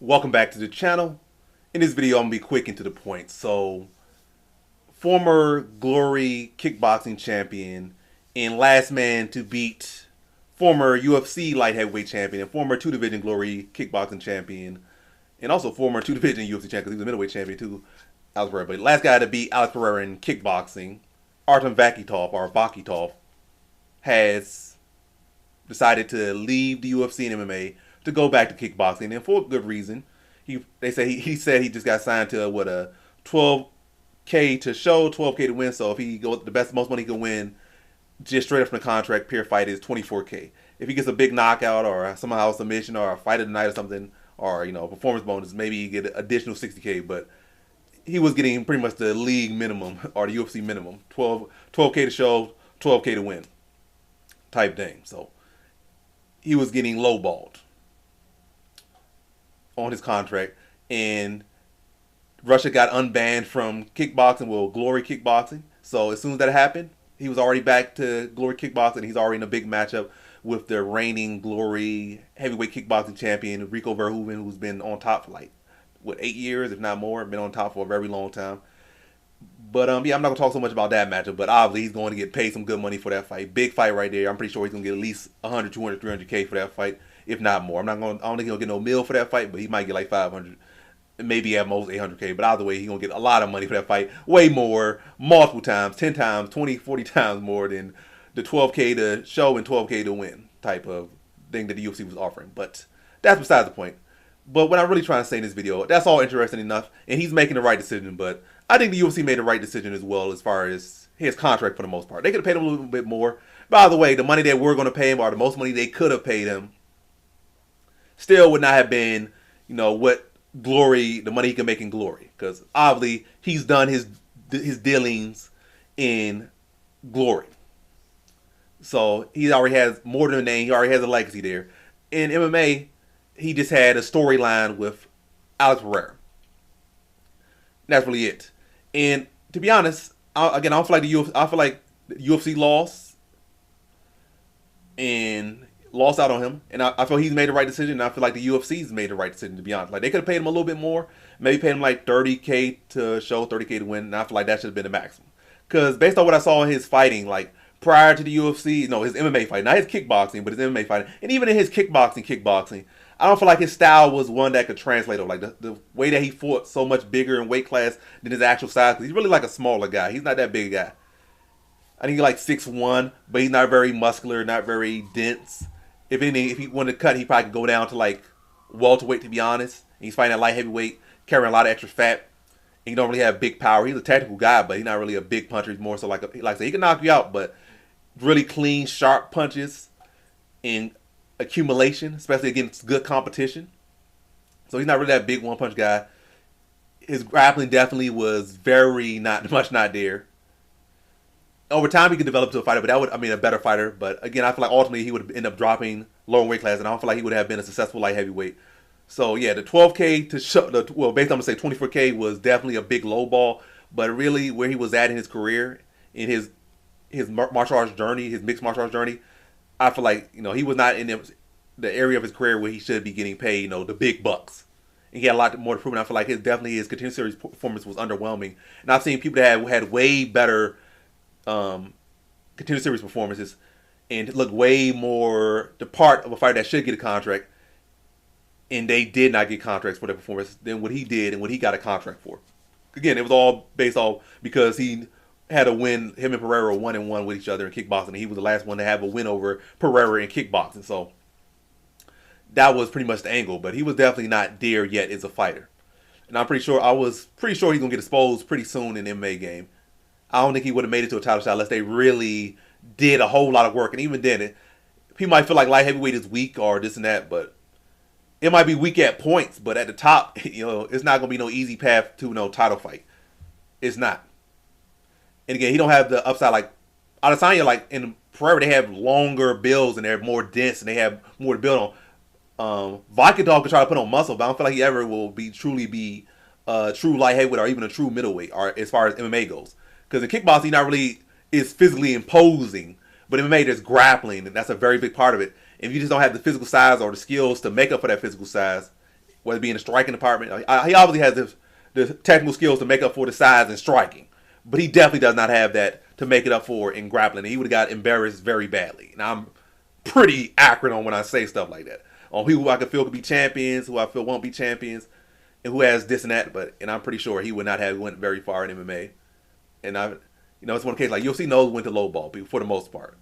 Welcome back to the channel. In this video, I'm going to be quick and to the point. So, former Glory kickboxing champion and last man to beat former UFC light heavyweight champion and former two-division Glory kickboxing champion and also former two-division UFC champion because he was a middleweight champion too, Alex Pereira. But last guy to beat Alex Pereira in kickboxing, Artem Vakhitov, has decided to leave the UFC and MMA to go back to kickboxing, and for a good reason. He said he just got signed to a 12K to show, 12K to win. So if he goes the most money he can win, just straight up from the contract, pure fight is 24K. If he gets a big knockout or somehow a submission or a fight of the night or something, or a performance bonus, maybe you get an additional 60K. But he was getting pretty much the league minimum or the UFC minimum, 12K to show, 12K to win, type thing. So he was getting lowballed on his contract, and Russia got unbanned from kickboxing, Glory kickboxing. So as soon as that happened, he was already back to Glory kickboxing. He's already in a big matchup with the reigning Glory heavyweight kickboxing champion Rico Verhoeven, who's been on top for 8 years, if not more. Been on top for a very long time. But yeah, I'm not gonna talk so much about that matchup. But obviously, he's going to get paid some good money for that fight. Big fight right there. I'm pretty sure he's gonna get at least 100, 200, 300K for that fight, if not more. I don't think he'll get no meal for that fight, but he might get like 500, maybe at most 800K. But either way, he's gonna get a lot of money for that fight. Way more, multiple times, 10 times, 20, 40 times more than the 12K to show and 12K to win type of thing that the UFC was offering. But that's besides the point. But what I'm really trying to say in this video, that's all interesting enough, and he's making the right decision. But I think the UFC made the right decision as well as far as his contract for the most part. They could have paid him a little bit more. By the way, the money they were going to pay him, or the most money they could have paid him, still would not have been, what Glory, the money he can make in Glory. Because obviously he's done his dealings in Glory. So he already has more than a name. He already has a legacy there. In MMA, he just had a storyline with Alex Pereira. That's really it. And to be honest, I don't feel like the UFC lost and lost out on him. And I feel he's made the right decision. And I feel like the UFC's made the right decision, to be honest. Like, they could have paid him a little bit more. Maybe paid him like 30K to show, 30K to win. And I feel like that should have been the maximum. Because based on what I saw in his fighting, like prior to the UFC, his MMA fighting, not his kickboxing, but his MMA fighting, and even in his kickboxing, I don't feel like his style was one that could translate over. Like the way that he fought so much bigger in weight class than his actual size. Cause he's really like a smaller guy. He's not that big a guy. I think he's like 6'1", but he's not very muscular, not very dense. If anything, if he wanted to cut, he probably could go down to like welterweight, to be honest. And he's fighting at light heavyweight, carrying a lot of extra fat. And he don't really have big power. He's a technical guy, but he's not really a big puncher. He's more so like I said, he can knock you out, but really clean, sharp punches and accumulation, especially against good competition. So he's not really that big one punch guy. His grappling definitely was very not there. Over time he could develop to a fighter, but a better fighter. But again, I feel like ultimately he would end up dropping lower weight class, and I don't feel like he would have been a successful light heavyweight. So yeah, the 12K to show, basically I'm gonna say 24K was definitely a big low ball. But really, where he was at in his career, in his martial arts journey, his mixed martial arts journey, I feel like he was not in the area of his career where he should be getting paid the big bucks. And he had a lot more to prove. And I feel like his contender series performance was underwhelming. And I've seen people that had way better contender series performances and look way more the part of a fighter that should get a contract, and they did not get contracts for their performance than what he did and what he got a contract for. Again, it was all based off because he had a win. Him and Pereira 1-1 with each other in kickboxing. And he was the last one to have a win over Pereira in kickboxing. So that was pretty much the angle. But he was definitely not there yet as a fighter. And I was pretty sure he's gonna get exposed pretty soon in the MMA game. I don't think he would have made it to a title shot unless they really did a whole lot of work. And even then, he might feel like light heavyweight is weak or this and that, but it might be weak at points. But at the top, it's not gonna be no easy path to no title fight. It's not. And again, he don't have the upside like Adesanya. Like in Pereira, they have longer builds and they're more dense and they have more to build on. Vakhitov could try to put on muscle, but I don't feel like he ever will truly be a true light heavyweight or even a true middleweight, or as far as MMA goes. Because in kickboxing, he not really is physically imposing, but MMA there's grappling, and that's a very big part of it. If you just don't have the physical size or the skills to make up for that physical size, whether it be in the striking department. He obviously has the technical skills to make up for the size and striking, but he definitely does not have that to make it up for in grappling. He would have got embarrassed very badly. And I'm pretty accurate on when I say stuff like that. On who I could feel could be champions, who I feel won't be champions, and who has this and that. And I'm pretty sure he would not have went very far in MMA. And it's one case like UFC knows when to lowball for the most part.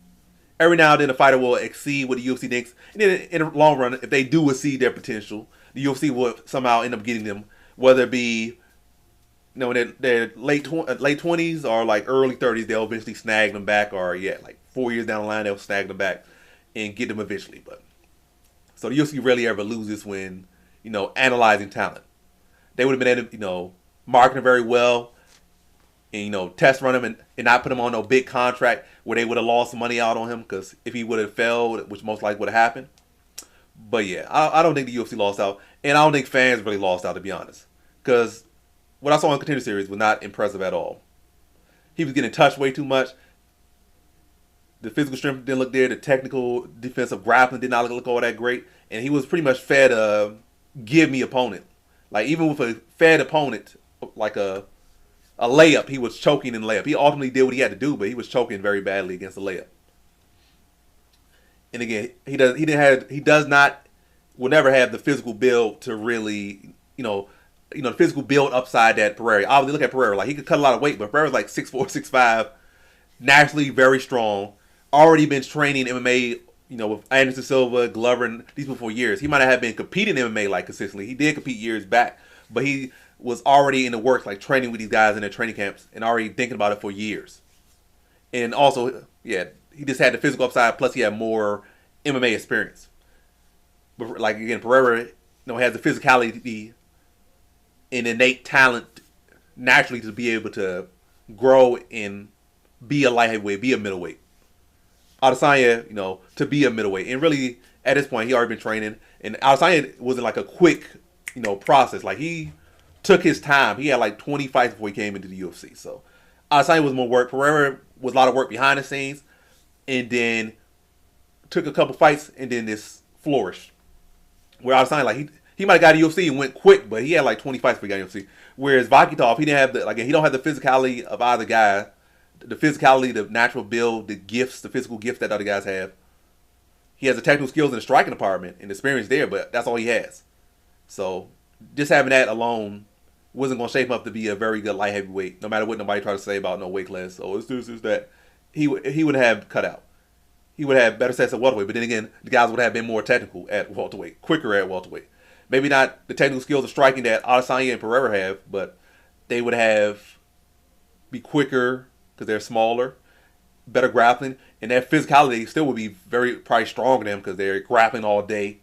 Every now and then, a fighter will exceed what the UFC thinks, and then in the long run, if they do exceed their potential, the UFC will somehow end up getting them, whether it be in their late 20s or like early 30s, they'll eventually snag them back, or like 4 years down the line, they'll snag them back and get them eventually. But so the UFC rarely ever loses when analyzing talent. They would have been able to market him very well, and test run him and not put him on no big contract where they would have lost money out on him, because if he would have failed, which most likely would have happened. But yeah, I don't think the UFC lost out, and I don't think fans really lost out, to be honest, because what I saw in Contender Series was not impressive at all. He was getting touched way too much. The physical strength didn't look there. The technical defensive grappling did not look all that great, and he was pretty much fed a give me opponent. Like even with a fed opponent, like a layup, he was choking in layup. He ultimately did what he had to do, but he was choking very badly against the layup. And again, will never have the physical build to really, the physical build upside that Pereira. Obviously, look at Pereira. Like, he could cut a lot of weight, but Pereira's like 6'4", 6'5", naturally very strong. Already been training MMA, with Anderson Silva, Glover, and these people for years. He might have been competing in MMA like consistently. He did compete years back, but he was already in the works, like training with these guys in their training camps and already thinking about it for years. And also, he just had the physical upside, plus he had more MMA experience. But like again, Pereira, has the physicality and innate talent naturally to be able to grow and be a light heavyweight, be a middleweight. Adesanya, to be a middleweight. And really, at this point, he already been training. And Adesanya wasn't like a quick, process. Like, he took his time. He had like 20 fights before he came into the UFC. So, Adesanya was more work. Pereira was a lot of work behind the scenes. And then took a couple fights and then this flourished. Where Adesanya, like, he might have got to UFC and went quick, but he had like 20 fights before he got to UFC. Whereas Vakhitov, he didn't have he don't have the physicality of either guy. The physicality, the natural build, the gifts, the physical gifts that other guys have. He has the technical skills in the striking department and experience there, but that's all he has. So just having that alone wasn't going to shape him up to be a very good light heavyweight, no matter what nobody tried to say about no weight class. Oh, it's this, it's that. He would have cut out. He would have better sets at welterweight, but then again, the guys would have been more technical at welterweight, quicker at welterweight. Maybe not the technical skills of striking that Adesanya and Pereira have, but they would be quicker, because they're smaller, better grappling, and their physicality still would be probably stronger than them, because they're grappling all day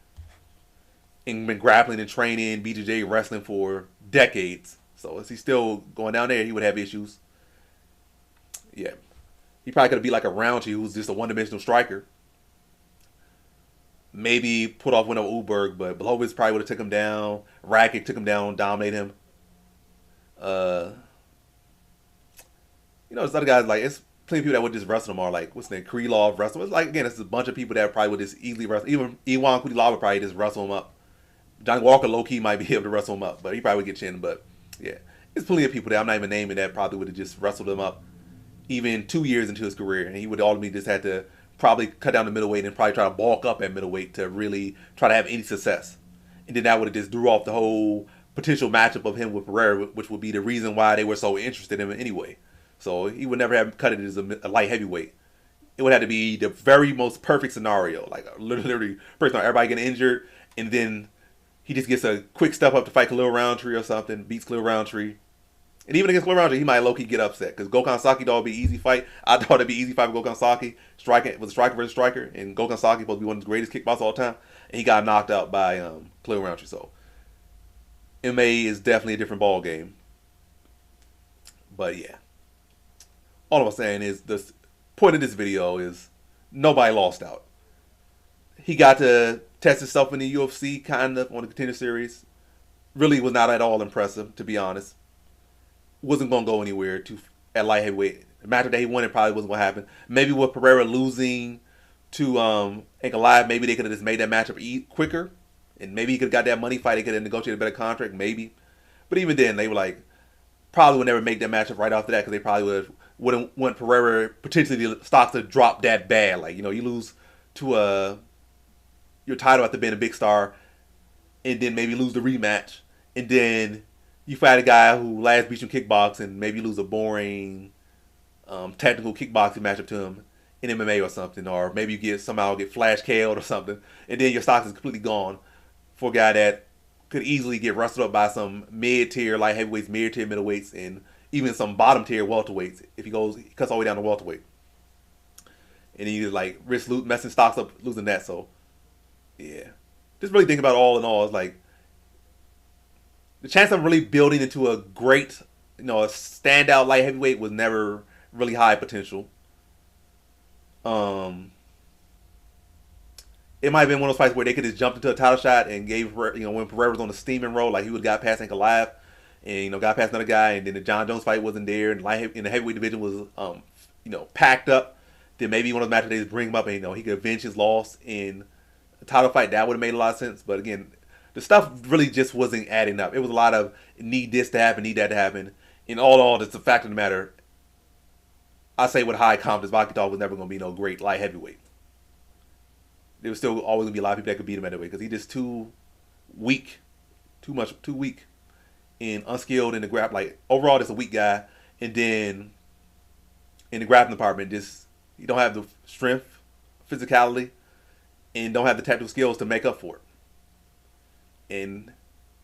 and been grappling and training BJJ wrestling for decades. So if he's still going down there, he would have issues. Yeah. He probably could be like a Roundtree, who's just a one-dimensional striker. Maybe put off Wendell Uberg, but Blachowicz probably would have took him down. Rakic took him down, dominated him. There's other guys, like, it's plenty of people that would just wrestle them, or like, what's the name, Krylov wrestle. It's like, again, it's a bunch of people that probably would just easily wrestle. Even Iwan Kudilava would probably just wrestle him up. Johnny Walker low-key might be able to wrestle him up, but he probably would get chinned. But yeah, there's plenty of people that I'm not even naming that probably would have just wrestled him up even 2 years into his career, and he would ultimately just had to probably cut down to middleweight and probably try to bulk up at middleweight to really try to have any success. And then that would have just threw off the whole potential matchup of him with Pereira, which would be the reason why they were so interested in him anyway. So he would never have cut it as a light heavyweight. It would have to be the very most perfect scenario, like literally, everybody getting injured, and then he just gets a quick step up to fight Khalil Roundtree or something, beats Khalil Roundtree. And even against Khalil Roundtree, he might low-key get upset, because Gokhan Saki thought it'd be an easy fight. I thought it'd be an easy fight with Gokhan Saki. It was a striker versus striker, and Gokhan Saki supposed to be one of the greatest kickboxers of all time, and he got knocked out by Khalil Roundtree. So MMA is definitely a different ball game. But yeah, all I'm saying is the point of this video is nobody lost out. He got to test himself in the UFC, kind of, on the Contender Series. Really was not at all impressive, to be honest. Wasn't going to go anywhere at light heavyweight. The match that he won, it probably wasn't going to happen. Maybe with Pereira losing to Ankalaev, maybe they could have just made that matchup quicker. And maybe he could have got that money fight. They could have negotiated a better contract, maybe. But even then, they were like, probably would never make that matchup right after that because they probably wouldn't want Pereira potentially the stocks to drop that bad. Like, you know, you lose to your title after being a big star, and then maybe lose the rematch, and then you fight a guy who last beat you in kickboxing, maybe lose a boring technical kickboxing matchup to him in MMA or something, or maybe you somehow get flash KO'd or something, and then your stock is completely gone for a guy that could easily get wrestled up by some mid-tier light heavyweights, mid-tier middleweights, and even some bottom-tier welterweights if he cuts all the way down to welterweight. And then you just like risk messing stocks up, losing that. So, yeah. Just really think about all in all, it's like the chance of really building into a great, a standout light heavyweight was never really high potential. It might have been one of those fights where they could just jump into a title shot and gave, when Pereira was on the steaming roll, like he would have got past Anchor Live and, got past another guy, and then the John Jones fight wasn't there, and in the heavyweight division was, packed up. Then maybe one of the matches they just bring him up and, he could avenge his loss in a title fight. That would have made a lot of sense. But again, the stuff really just wasn't adding up. It was a lot of need this to happen, need that to happen. In all, it's the fact of the matter. I say with high confidence, Vakhitov was never going to be no great light heavyweight. There was still always going to be a lot of people that could beat him at that weight because he's just too weak, too weak and unskilled in the grab. Like overall, just a weak guy. And then in the grappling department, just you don't have the strength, physicality, and don't have the tactical skills to make up for it. And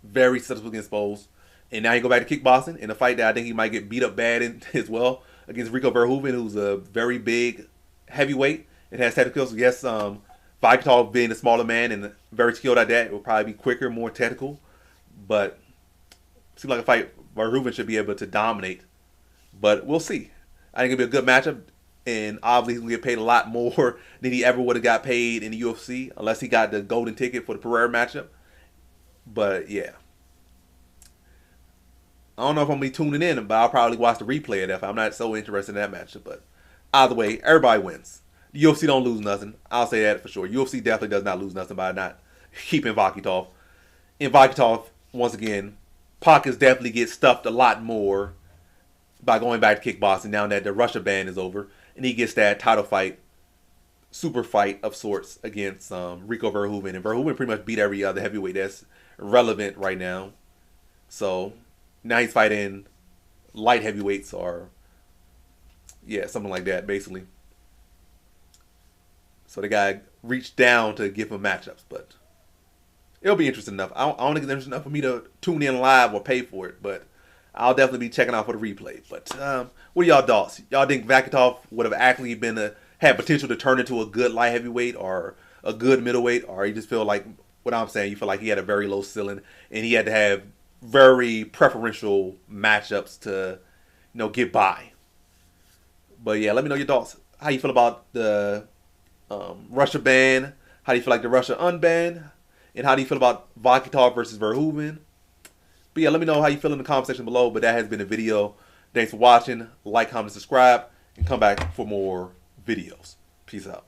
very susceptible against exposed. And now you go back to kickboxing in a fight that I think he might get beat up bad in as well against Rico Verhoeven, who's a very big heavyweight and has tactical skills. Yes, Vakhitov being a smaller man and very skilled at that, it will probably be quicker, more technical. But it seems like a fight Verhoeven should be able to dominate. But we'll see. I think it'll be a good matchup. And obviously he's going to get paid a lot more than he ever would have got paid in the UFC, unless he got the golden ticket for the Pereira matchup. But yeah. I don't know if I'm going to be tuning in, but I'll probably watch the replay of that. I'm not so interested in that matchup. But either way, everybody wins. The UFC don't lose nothing. I'll say that for sure. UFC definitely does not lose nothing by not keeping Vakhitov. And Vakhitov, once again, pockets definitely get stuffed a lot more by going back to kickboxing now that the Russia ban is over. And he gets that title fight, super fight of sorts against Rico Verhoeven. And Verhoeven pretty much beat every other heavyweight that's relevant right now. So now he's fighting light heavyweights or, something like that, basically. So the guy reached down to give him matchups, but it'll be interesting enough. I don't think it's interesting enough for me to tune in live or pay for it, but I'll definitely be checking out for the replay. But what are y'all thoughts? Y'all think Vakhitov would have actually had potential to turn into a good light heavyweight or a good middleweight, or you just feel like what I'm saying? You feel like he had a very low ceiling and he had to have very preferential matchups to, get by. But yeah, let me know your thoughts. How you feel about the Russia ban? How do you feel like the Russia unban? And how do you feel about Vakhitov versus Verhoeven? But yeah, let me know how you feel in the comment section below. But that has been the video. Thanks for watching. Like, comment, subscribe, and come back for more videos. Peace out.